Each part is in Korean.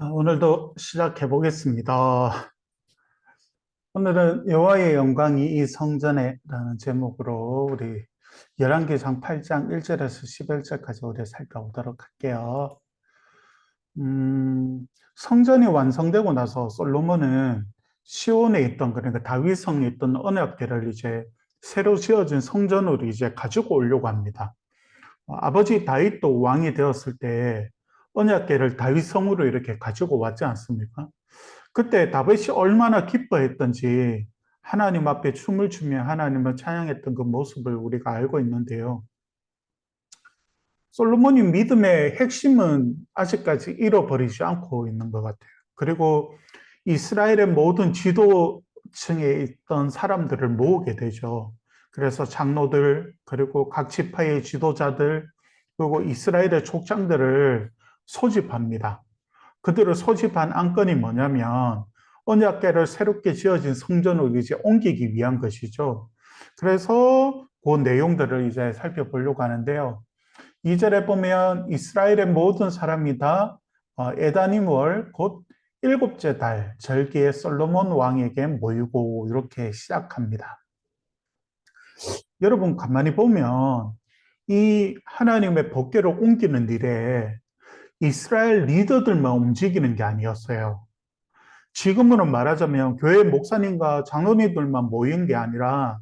오늘도 시작해 보겠습니다. 오늘은 여호와의 영광이 이 성전에라는 제목으로 우리 열왕기상 8장 1절에서 11절까지 우리 살펴보도록 할게요. 성전이 완성되고 나서 솔로몬은 시온에 있던, 그러니까 다윗성에 있던 언약궤를 이제 새로 지어진 성전으로 이제 가지고 오려고 합니다. 아버지 다윗도 왕이 되었을 때 언약궤를 다윗성으로 이렇게 가지고 왔지 않습니까? 그때 다윗이 얼마나 기뻐했던지 하나님 앞에 춤을 추며 하나님을 찬양했던 그 모습을 우리가 알고 있는데요. 솔로몬이 믿음의 핵심은 아직까지 잃어버리지 않고 있는 것 같아요. 그리고 이스라엘의 모든 지도층에 있던 사람들을 모으게 되죠. 그래서 장로들, 그리고 각 지파의 지도자들, 그리고 이스라엘의 족장들을 소집합니다. 그들을 소집한 안건이 뭐냐면 언약궤를 새롭게 지어진 성전으로 이제 옮기기 위한 것이죠. 그래서 그 내용들을 이제 살펴보려고 하는데요. 2절에 보면 이스라엘의 모든 사람이 다 에다님월 곧 일곱째 달 절기에 솔로몬 왕에게 모이고 이렇게 시작합니다. 여러분 가만히 보면 이 하나님의 법궤를 옮기는 일에 이스라엘 리더들만 움직이는 게 아니었어요. 지금으로 말하자면 교회 목사님과 장로님들만 모인 게 아니라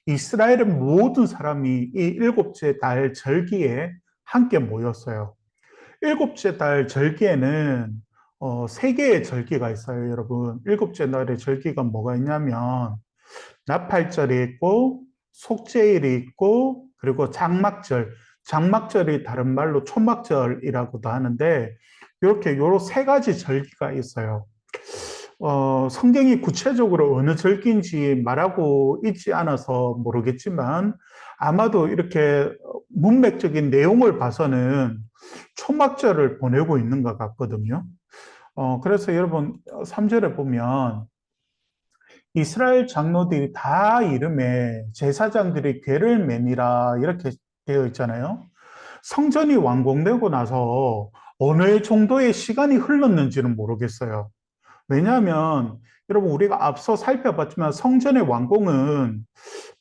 이스라엘의 모든 사람이 이 일곱째 달 절기에 함께 모였어요. 일곱째 달 절기에는 세 개의 절기가 있어요, 여러분. 일곱째 달의 절기가 뭐가 있냐면 나팔절이 있고 속죄일이 있고 그리고 장막절. 장막절이 다른 말로 초막절이라고도 하는데 이렇게 요런 세 가지 절기가 있어요. 성경이 구체적으로 어느 절기인지 말하고 있지 않아서 모르겠지만 아마도 이렇게 문맥적인 내용을 봐서는 초막절을 보내고 있는 것 같거든요. 그래서 여러분 3절에 보면 이스라엘 장로들이 다 이름에 제사장들이 궤를 매니라 이렇게 되어 있잖아요. 성전이 완공되고 나서 어느 정도의 시간이 흘렀는지는 모르겠어요. 왜냐하면 여러분 우리가 앞서 살펴봤지만 성전의 완공은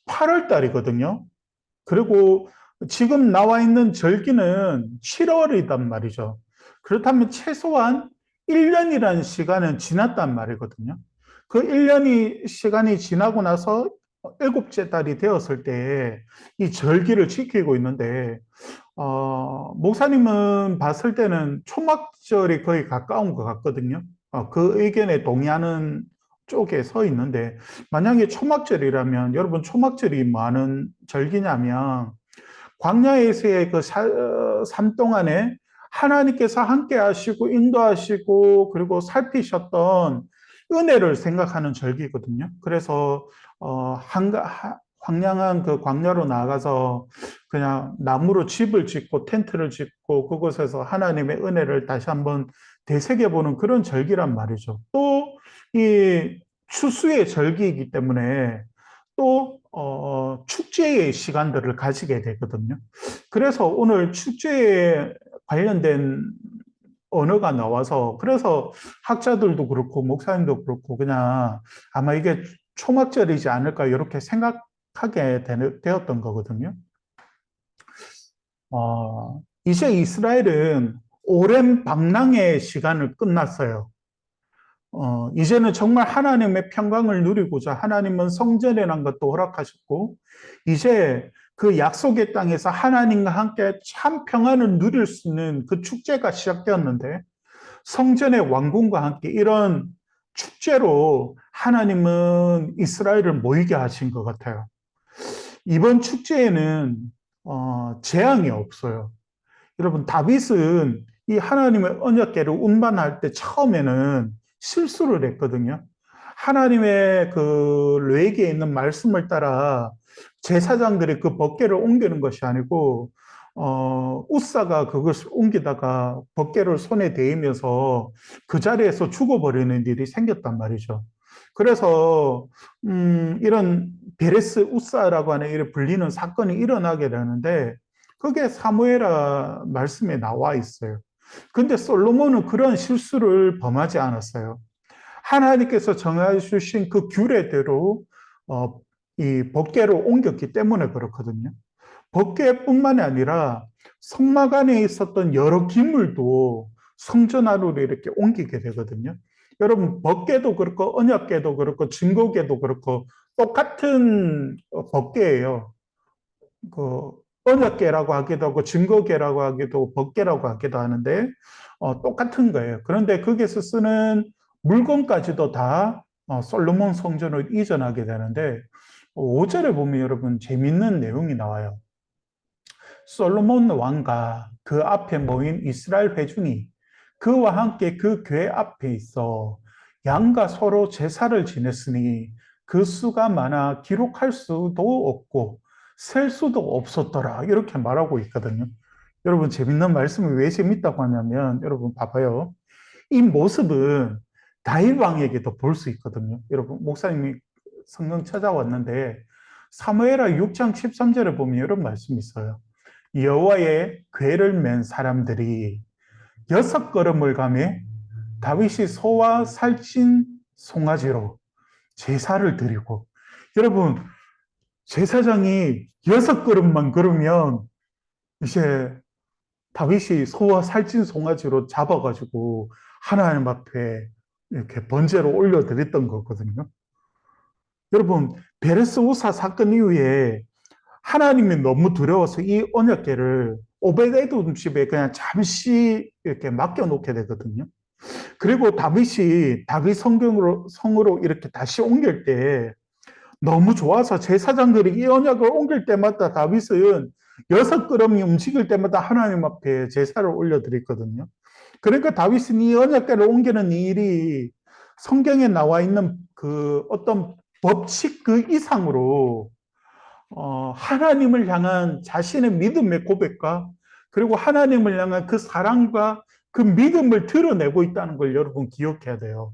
8월 달이거든요. 그리고 지금 나와 있는 절기는 7월이단 말이죠. 그렇다면 최소한 1년이라는 시간은 지났단 말이거든요. 그 1년이 시간이 지나고 나서 일곱째 달이 되었을 때 이 절기를 지키고 있는데 목사님은 봤을 때는 초막절이 거의 가까운 것 같거든요. 그 의견에 동의하는 쪽에 서 있는데, 만약에 초막절이라면, 여러분, 초막절이 뭐 하는 절기냐면, 광야에서의 그 삶 동안에 하나님께서 함께 하시고, 인도하시고, 그리고 살피셨던 은혜를 생각하는 절기거든요. 그래서, 황량한 그 광야로 나가서 그냥 나무로 집을 짓고 텐트를 짓고 그곳에서 하나님의 은혜를 다시 한번 되새겨보는 그런 절기란 말이죠. 또 이 추수의 절기이기 때문에 또 축제의 시간들을 가지게 되거든요. 그래서 오늘 축제에 관련된 언어가 나와서 그래서 학자들도 그렇고 목사님도 그렇고 그냥 아마 이게 초막절이지 않을까 이렇게 생각하게 되었던 거거든요. 이제 이스라엘은 오랜 방랑의 시간을 끝났어요. 이제는 정말 하나님의 평강을 누리고자 하나님은 성전이라는 것도 허락하셨고, 이제 그 약속의 땅에서 하나님과 함께 참 평안을 누릴 수 있는 그 축제가 시작되었는데, 성전의 왕궁과 함께 이런 축제로 하나님은 이스라엘을 모이게 하신 것 같아요. 이번 축제에는 재앙이 없어요. 여러분, 다윗은 이 하나님의 언약궤를 운반할 때 처음에는 실수를 했거든요. 하나님의 그 레위기에 있는 말씀을 따라 제사장들이 그 법궤를 옮기는 것이 아니고 우사가 그것을 옮기다가 법궤를 손에 대면서 그 자리에서 죽어버리는 일이 생겼단 말이죠. 그래서 이런 베레스 우사라고 하는 이렇게 불리는 사건이 일어나게 되는데 그게 사무엘하 말씀에 나와 있어요. 근데 솔로몬은 그런 실수를 범하지 않았어요. 하나님께서 정해주신 그 규례대로 어, 이 법궤로 옮겼기 때문에 그렇거든요. 법궤뿐만이 아니라 성막 안에 있었던 여러 기물도 성전 안으로 이렇게 옮기게 되거든요. 여러분, 법궤도 그렇고 언약궤도 그렇고 증거궤도 그렇고 똑같은 법궤예요. 그 언약궤라고 하기도 하고 증거궤라고 하기도 법궤라고 하기도 하는데 똑같은 거예요. 그런데 거기서 쓰는 물건까지도 다 솔로몬 성전을 이전하게 되는데 5절에 보면 여러분 재밌는 내용이 나와요. 솔로몬 왕과 그 앞에 모인 이스라엘 회중이 그와 함께 그 궤 앞에 있어 양과 서로 제사를 지냈으니 그 수가 많아 기록할 수도 없고 셀 수도 없었더라. 이렇게 말하고 있거든요. 여러분 재밌는 말씀이 왜 재밌다고 하냐면 여러분 봐봐요. 이 모습은 다윗 왕에게도 볼 수 있거든요. 여러분 목사님이 성경 찾아왔는데 사무엘하 6장 13절에 보면 이런 말씀이 있어요. 여호와의 궤를 맨 사람들이 6걸음을 가매 다윗이 소와 살찐 송아지로 제사를 드리고 여러분 제사장이 6걸음만 걸으면 이제 다윗이 소와 살찐 송아지로 잡아가지고 하나님 앞에 이렇게 번제로 올려드렸던 거거든요. 여러분 베레스 우사 사건 이후에 하나님이 너무 두려워서 이 언약궤를 오베데돔 집에 그냥 잠시 이렇게 맡겨놓게 되거든요. 그리고 다윗이 다윗 성으로 이렇게 다시 옮길 때 너무 좋아서 제사장들이 이 언약을 옮길 때마다 다윗은 6걸음이 움직일 때마다 하나님 앞에 제사를 올려드렸거든요. 그러니까 다윗은 이 언약궤를 옮기는 이 일이 성경에 나와 있는 그 어떤 법칙 그 이상으로 하나님을 향한 자신의 믿음의 고백과 그리고 하나님을 향한 그 사랑과 그 믿음을 드러내고 있다는 걸 여러분 기억해야 돼요.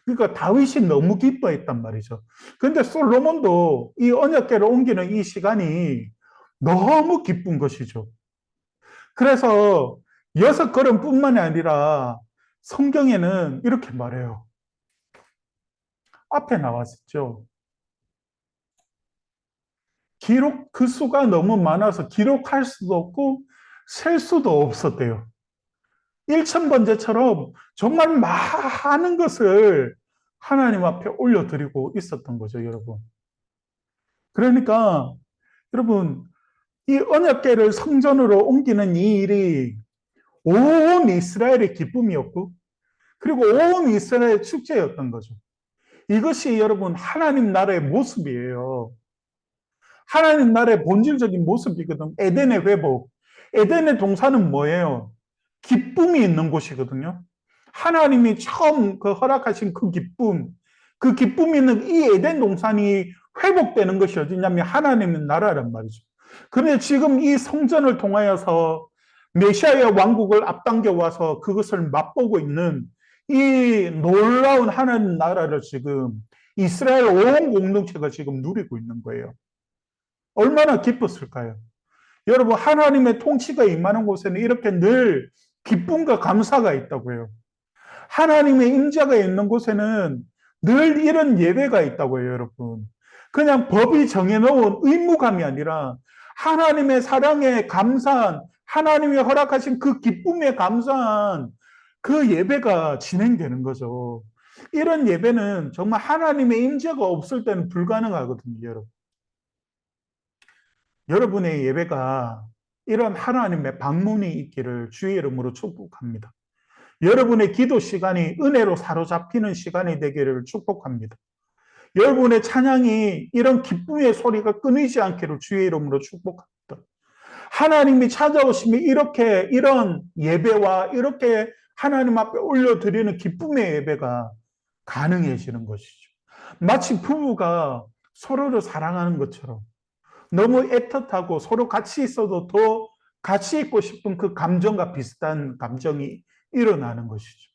그러니까 다윗이 너무 기뻐했단 말이죠. 그런데 솔로몬도 이 언약궤를 옮기는 이 시간이 너무 기쁜 것이죠. 그래서 6걸음뿐만이 아니라 성경에는 이렇게 말해요. 앞에 나왔었죠. 그 수가 너무 많아서 기록할 수도 없고 셀 수도 없었대요. 1,000번째처럼 정말 많은 것을 하나님 앞에 올려드리고 있었던 거죠, 여러분. 그러니까 여러분 이 언약궤를 성전으로 옮기는 이 일이 온 이스라엘의 기쁨이었고 그리고 온 이스라엘의 축제였던 거죠. 이것이 여러분 하나님 나라의 모습이에요. 하나님 나라의 본질적인 모습이거든. 에덴의 회복. 에덴의 동산은 뭐예요? 기쁨이 있는 곳이거든요. 하나님이 처음 그 허락하신 그 기쁨이 있는 이 에덴 동산이 회복되는 것이 어디냐면 하나님의 나라란 말이죠. 그런데 지금 이 성전을 통하여서 메시아의 왕국을 앞당겨 와서 그것을 맛보고 있는 이 놀라운 하나님 나라를 지금 이스라엘 온 공동체가 지금 누리고 있는 거예요. 얼마나 기뻤을까요? 여러분, 하나님의 통치가 임하는 곳에는 이렇게 늘 기쁨과 감사가 있다고요. 하나님의 임재가 있는 곳에는 늘 이런 예배가 있다고요, 여러분. 그냥 법이 정해놓은 의무감이 아니라 하나님의 사랑에 감사한, 하나님이 허락하신 그 기쁨에 감사한 그 예배가 진행되는 거죠. 이런 예배는 정말 하나님의 임재가 없을 때는 불가능하거든요, 여러분. 여러분의 예배가 이런 하나님의 방문이 있기를 주의 이름으로 축복합니다. 여러분의 기도 시간이 은혜로 사로잡히는 시간이 되기를 축복합니다. 여러분의 찬양이 이런 기쁨의 소리가 끊이지 않기를 주의 이름으로 축복합니다. 하나님이 찾아오시면 이런 예배와 이렇게 하나님 앞에 올려드리는 기쁨의 예배가 가능해지는 것이죠. 마치 부부가 서로를 사랑하는 것처럼 너무 애틋하고 서로 같이 있어도 더 같이 있고 싶은 그 감정과 비슷한 감정이 일어나는 것이죠.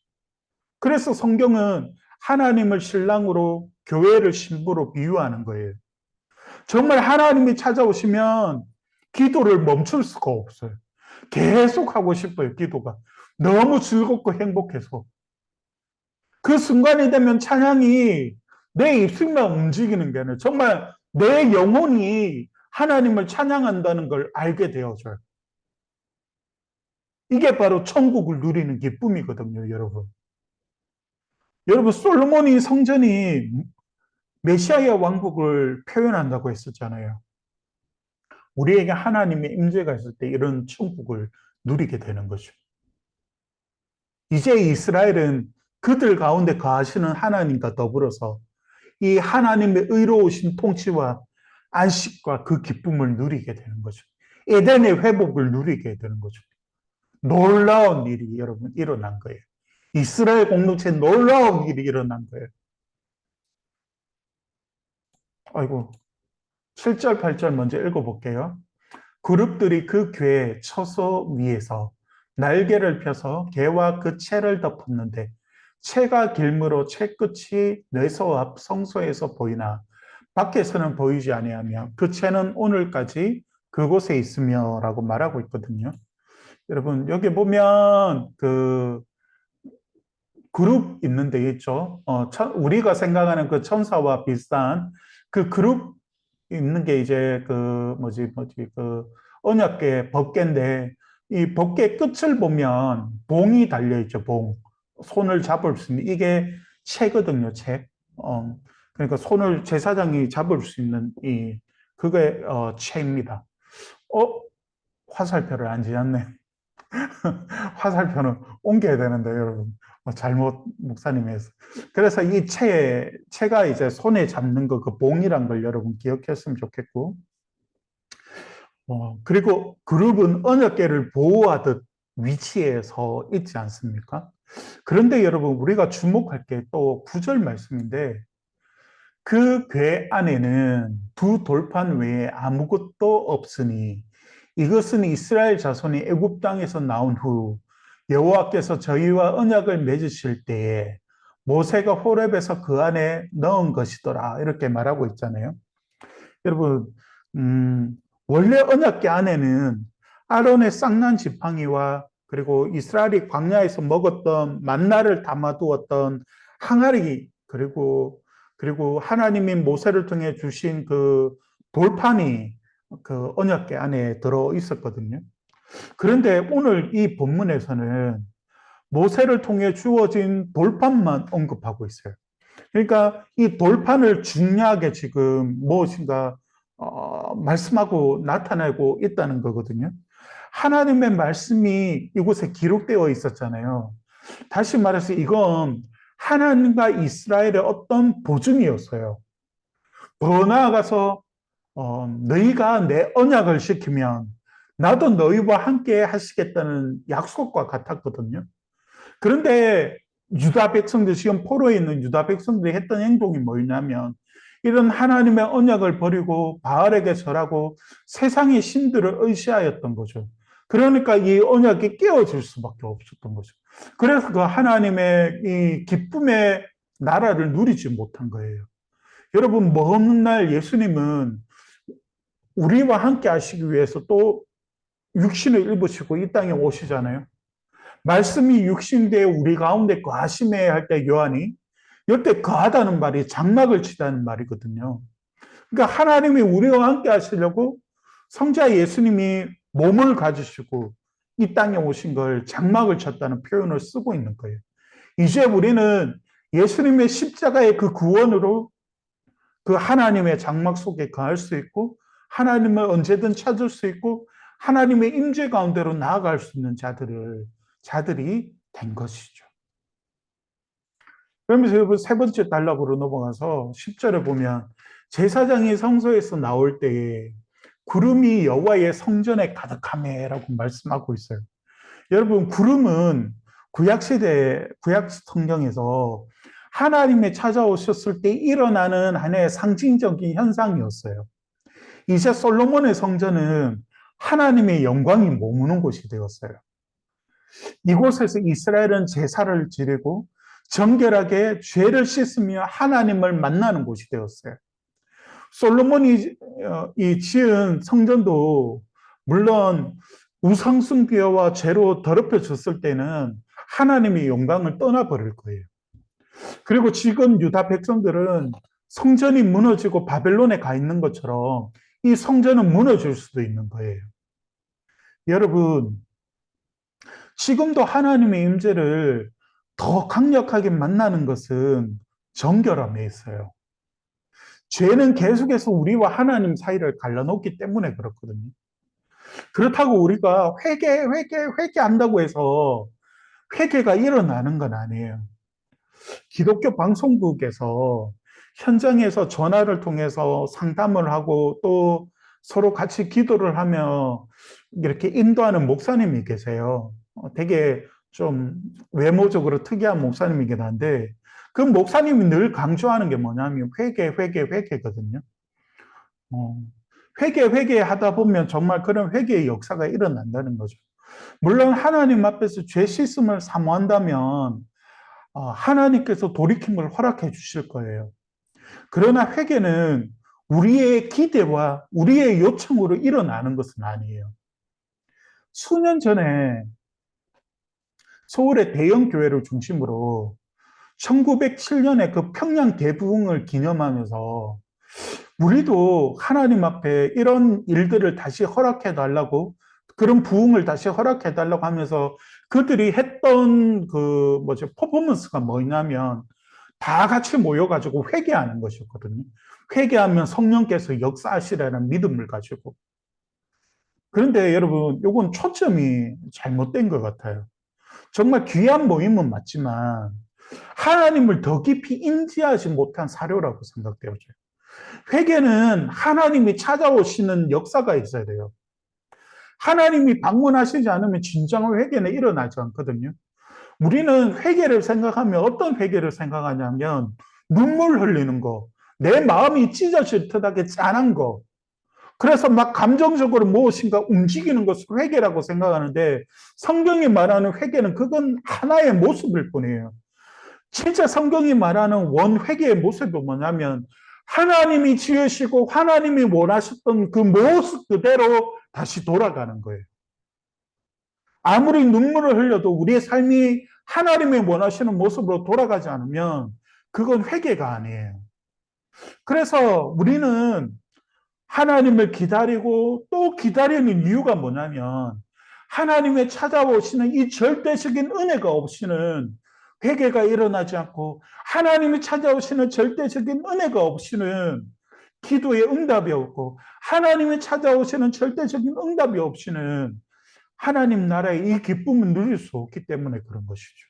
그래서 성경은 하나님을 신랑으로 교회를 신부로 비유하는 거예요. 정말 하나님이 찾아오시면 기도를 멈출 수가 없어요. 계속 하고 싶어요, 기도가. 너무 즐겁고 행복해서. 그 순간이 되면 찬양이 내 입술만 움직이는 게 아니라 정말 내 영혼이 하나님을 찬양한다는 걸 알게 되어져요. 이게 바로 천국을 누리는 기쁨이거든요, 여러분. 여러분, 솔로몬이 성전이 메시아의 왕국을 표현한다고 했었잖아요. 우리에게 하나님의 임재가 있을 때 이런 천국을 누리게 되는 거죠. 이제 이스라엘은 그들 가운데 거하시는 하나님과 더불어서 이 하나님의 의로우신 통치와 안식과 그 기쁨을 누리게 되는 거죠. 에덴의 회복을 누리게 되는 거죠. 놀라운 일이 여러분 일어난 거예요. 이스라엘 공동체에 놀라운 일이 일어난 거예요. 아이고, 7절, 8절 먼저 읽어볼게요. 그룹들이 그 궤 처소 위에서 날개를 펴서 개와 그 채를 덮었는데 채가 길므로 채 끝이 뇌소 앞 성소에서 보이나 밖에서는 보이지 아니하며 그 채는 오늘까지 그곳에 있으며라고 말하고 있거든요. 여러분 여기 보면 그 그룹 있는데 있죠. 우리가 생각하는 그 천사와 비슷한 그 그룹 있는 게 이제 그 그 언약궤 법궤인데 이 법궤 끝을 보면 봉이 달려 있죠. 봉. 손을 잡을 수 있는 이게 채거든요. 채. 그러니까 손을 제사장이 잡을 수 있는 이 그게 채입니다. 어 화살표를 안 지었네. 화살표는 옮겨야 되는데 여러분 잘못 목사님이 했어. 그래서 이 채가 이제 손에 잡는 거 그 봉이란 걸 여러분 기억했으면 좋겠고 그리고 그룹은 언약궤를 보호하듯 위치에 서 있지 않습니까? 그런데 여러분 우리가 주목할 게 또 9절 말씀인데 그 궤 안에는 두 돌판 외에 아무것도 없으니 이것은 이스라엘 자손이 애굽 땅에서 나온 후 여호와께서 저희와 언약을 맺으실 때에 모세가 호렙에서 그 안에 넣은 것이더라 이렇게 말하고 있잖아요. 여러분 원래 언약궤 안에는 아론의 쌍난 지팡이와 그리고 이스라엘이 광야에서 먹었던 만나를 담아두었던 항아리 그리고 하나님이 모세를 통해 주신 그 돌판이 그 언약궤 안에 들어 있었거든요. 그런데 오늘 이 본문에서는 모세를 통해 주어진 돌판만 언급하고 있어요. 그러니까 이 돌판을 중요하게 지금 무엇인가 말씀하고 나타내고 있다는 거거든요. 하나님의 말씀이 이곳에 기록되어 있었잖아요. 다시 말해서 이건 하나님과 이스라엘의 어떤 보증이었어요. 더 나아가서 너희가 내 언약을 지키면 나도 너희와 함께 하시겠다는 약속과 같았거든요. 그런데 유다 백성들, 지금 포로에 있는 유다 백성들이 했던 행동이 뭐냐면 이런 하나님의 언약을 버리고 바알에게 절하고 세상의 신들을 의지하였던 거죠. 그러니까 이 언약이 깨어질 수밖에 없었던 거죠. 그래서 그 하나님의 이 기쁨의 나라를 누리지 못한 거예요. 여러분, 먼 날 예수님은 우리와 함께 하시기 위해서 또 육신을 입으시고 이 땅에 오시잖아요. 말씀이 육신되어 우리 가운데 거하심에 할 때 요한이 이때 거하다는 말이 장막을 치다는 말이거든요. 그러니까 하나님이 우리와 함께 하시려고 성자 예수님이 몸을 가지시고 이 땅에 오신 걸 장막을 쳤다는 표현을 쓰고 있는 거예요. 이제 우리는 예수님의 십자가의 그 구원으로 그 하나님의 장막 속에 거할 수 있고 하나님을 언제든 찾을 수 있고 하나님의 임재 가운데로 나아갈 수 있는 자들이 된 것이죠. 그러면서 여러분 세 번째 단락으로 넘어가서 10절에 보면 제사장이 성소에서 나올 때에 구름이 여호와의 성전에 가득하매라고 말씀하고 있어요. 여러분 구름은 구약 성경에서 하나님이 찾아오셨을 때 일어나는 하나의 상징적인 현상이었어요. 이제 솔로몬의 성전은 하나님의 영광이 머무는 곳이 되었어요. 이곳에서 이스라엘은 제사를 지르고 정결하게 죄를 씻으며 하나님을 만나는 곳이 되었어요. 솔로몬이 이 지은 성전도 물론 우상숭배와 죄로 더럽혀졌을 때는 하나님의 영광을 떠나버릴 거예요. 그리고 지금 유다 백성들은 성전이 무너지고 바벨론에 가 있는 것처럼 이 성전은 무너질 수도 있는 거예요. 여러분, 지금도 하나님의 임재를 더 강력하게 만나는 것은 정결함에 있어요. 죄는 계속해서 우리와 하나님 사이를 갈라놓기 때문에 그렇거든요. 그렇다고 우리가 회개한다고 해서 회개가 일어나는 건 아니에요. 기독교 방송국에서 현장에서 전화를 통해서 상담을 하고 또 서로 같이 기도를 하며 이렇게 인도하는 목사님이 계세요. 되게 좀 외모적으로 특이한 목사님이긴 한데 그 목사님이 늘 강조하는 게 뭐냐면 회개거든요. 어, 회개하다 보면 정말 그런 회개의 역사가 일어난다는 거죠. 물론 하나님 앞에서 죄 씻음을 사모한다면 하나님께서 돌이킴을 허락해 주실 거예요. 그러나 회개는 우리의 기대와 우리의 요청으로 일어나는 것은 아니에요. 수년 전에 서울의 대형 교회를 중심으로 1907년에 그 평양 대부흥을 기념하면서 우리도 하나님 앞에 이런 일들을 다시 허락해 달라고 그런 부흥을 다시 허락해 달라고 하면서 그들이 했던 그 퍼포먼스가 뭐냐면 다 같이 모여가지고 회개하는 것이었거든요. 회개하면 성령께서 역사하시라는 믿음을 가지고. 그런데 여러분, 이건 초점이 잘못된 것 같아요. 정말 귀한 모임은 맞지만 하나님을 더 깊이 인지하지 못한 사료라고 생각되어져요. 회개는 하나님이 찾아오시는 역사가 있어야 돼요. 하나님이 방문하시지 않으면 진정한 회개는 일어나지 않거든요. 우리는 회개를 생각하면 어떤 회개를 생각하냐면 눈물 흘리는 거, 내 마음이 찢어질 듯하게 짠한 거, 그래서 막 감정적으로 무엇인가 움직이는 것을 회개라고 생각하는데 성경이 말하는 회개는 그건 하나의 모습일 뿐이에요. 진짜 성경이 말하는 원회개의 모습이 뭐냐면 하나님이 지으시고 하나님이 원하셨던 그 모습 그대로 다시 돌아가는 거예요. 아무리 눈물을 흘려도 우리의 삶이 하나님이 원하시는 모습으로 돌아가지 않으면 그건 회개가 아니에요. 그래서 우리는 하나님을 기다리고 또 기다리는 이유가 뭐냐면 하나님의 찾아오시는 이 절대적인 은혜가 없이는 회개가 일어나지 않고 하나님이 찾아오시는 절대적인 은혜가 없이는 기도의 응답이 없고 하나님이 찾아오시는 절대적인 응답이 없이는 하나님 나라의 이 기쁨을 누릴 수 없기 때문에 그런 것이죠.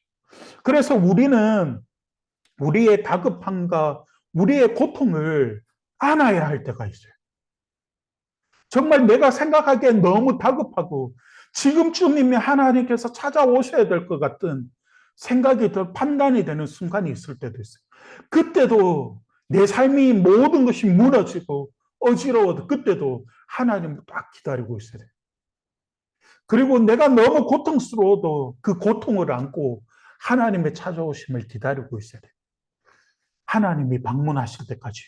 그래서 우리는 우리의 다급함과 우리의 고통을 안아야 할 때가 있어요. 정말 내가 생각하기엔 너무 다급하고 지금쯤이면 하나님께서 찾아오셔야 될 것 같은 생각이 더 판단이 되는 순간이 있을 때도 있어요. 그때도 내 삶이 모든 것이 무너지고 어지러워도 그때도 하나님을 딱 기다리고 있어야 돼요. 그리고 내가 너무 고통스러워도 그 고통을 안고 하나님의 찾아오심을 기다리고 있어야 돼요. 하나님이 방문하실 때까지.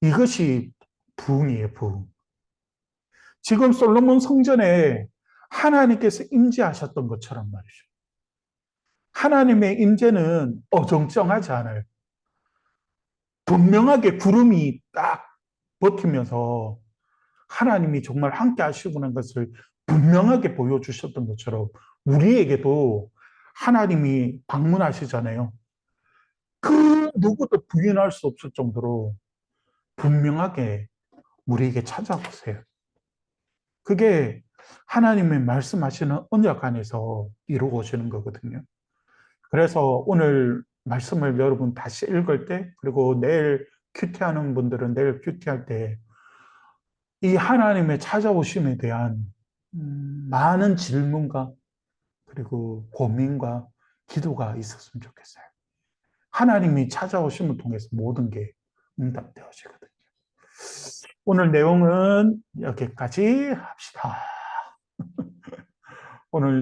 이것이 부흥이에요, 부흥. 지금 솔로몬 성전에 하나님께서 임재하셨던 것처럼 말이죠. 하나님의 임재는 어정쩡하지 않아요. 분명하게 구름이 딱 버티면서 하나님이 정말 함께 하시구나 것을 분명하게 보여주셨던 것처럼 우리에게도 하나님이 방문하시잖아요. 그 누구도 부인할 수 없을 정도로 분명하게 우리에게 찾아오세요. 그게 하나님의 말씀하시는 언약 안에서 이루어지는 거거든요. 그래서 오늘 말씀을 여러분 다시 읽을 때, 그리고 내일 큐티하는 분들은 내일 큐티할 때, 이 하나님의 찾아오심에 대한 많은 질문과 그리고 고민과 기도가 있었으면 좋겠어요. 하나님이 찾아오심을 통해서 모든 게 응답되어지거든요. 오늘 내용은 여기까지 합시다. 오늘